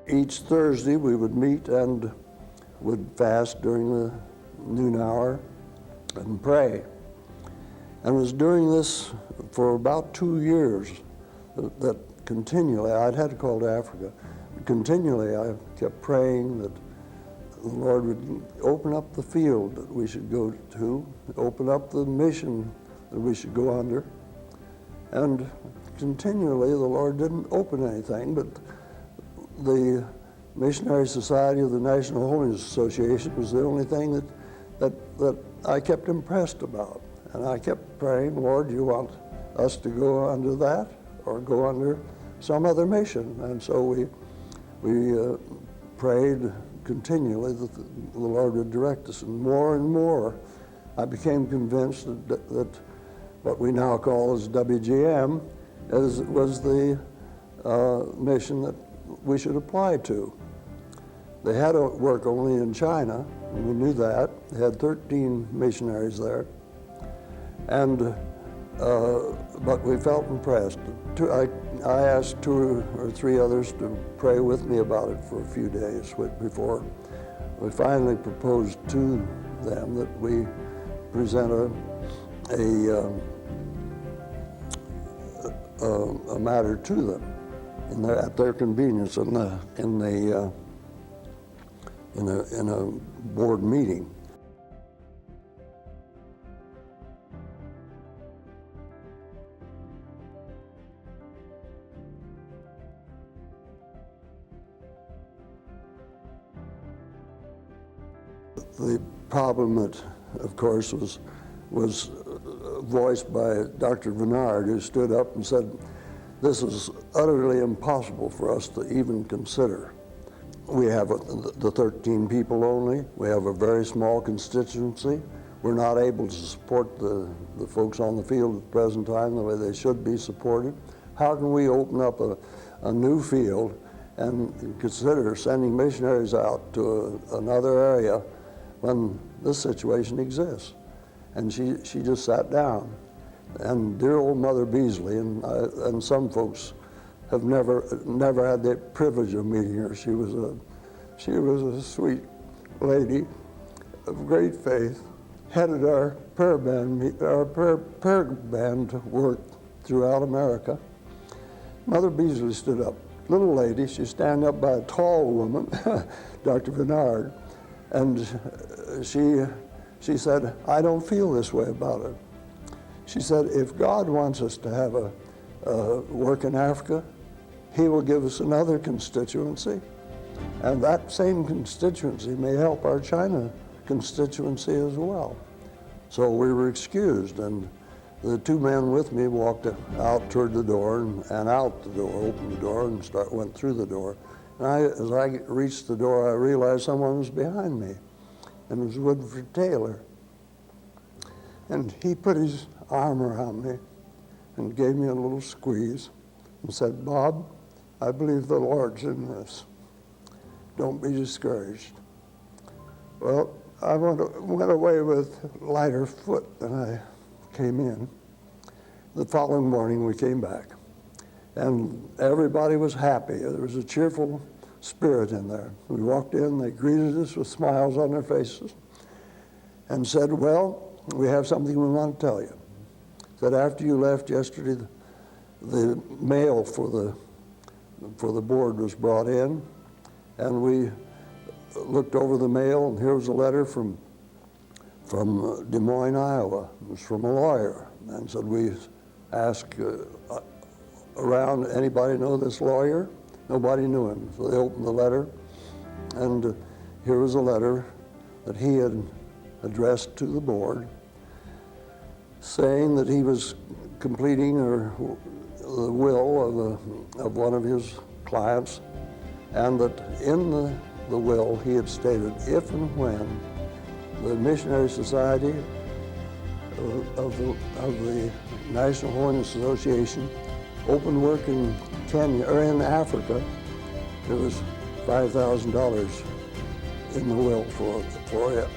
Each Thursday we would meet and would fast during the noon hour and pray. And was doing this for about 2 years that continually, I'd had to call to Africa, continually I kept praying that the Lord would open up the field that we should go to, open up the mission that we should go under. And continually the Lord didn't open anything, but the Missionary Society of the National Holiness Association was the only thing that I kept impressed about. And I kept praying, Lord, you want us to go under that or go under some other mission? And so we prayed continually that the Lord would direct us. And more, I became convinced that what we now call as WGM was the mission that we should apply to. They had to work only in China, and we knew that. They had 13 missionaries there. And, but we felt impressed. I asked 2 or 3 others to pray with me about it for a few days before we finally proposed to them that we present a matter to them at their convenience in a board meeting. The problem, of course, was voiced by Dr. Vennard, who stood up and said, this is utterly impossible for us to even consider. We have the 13 people only. We have a very small constituency. We're not able to support the folks on the field at the present time the way they should be supported. How can we open up a new field and consider sending missionaries out to another area when this situation exists? And she just sat down. And dear old Mother Beasley, and some folks have never had the privilege of meeting her. She was a sweet lady of great faith, headed our prayer band work throughout America. Mother Beasley stood up. Little lady, she's standing up by a tall woman, Dr. Vennard, and she said, I don't feel this way about it. She said, if God wants us to have a work in Africa, He will give us another constituency, and that same constituency may help our China constituency as well. So we were excused, and the 2 men with me walked out toward the door and out the door, opened the door and went through the door. And as I reached the door, I realized someone was behind me, and it was Woodford Taylor. And he put his arm around me and gave me a little squeeze and said, Bob, I believe the Lord's in this. Don't be discouraged. Well, I went away with lighter foot than I came in. The following morning we came back, and everybody was happy. There was a cheerful spirit in there. We walked in, they greeted us with smiles on their faces and said, well, we have something we want to tell you. Said after you left yesterday, the mail for the board was brought in, and we looked over the mail, and here was a letter from Des Moines, Iowa. It was from a lawyer, and said we asked around, anybody know this lawyer? Nobody knew him. So they opened the letter, and here was a letter that he had addressed to the board, saying that he was completing the will of one of his clients, and that in the will he had stated if and when the Missionary Society of the National Holiness Association opened work in Kenya or in Africa, there was $5,000 in the will for it.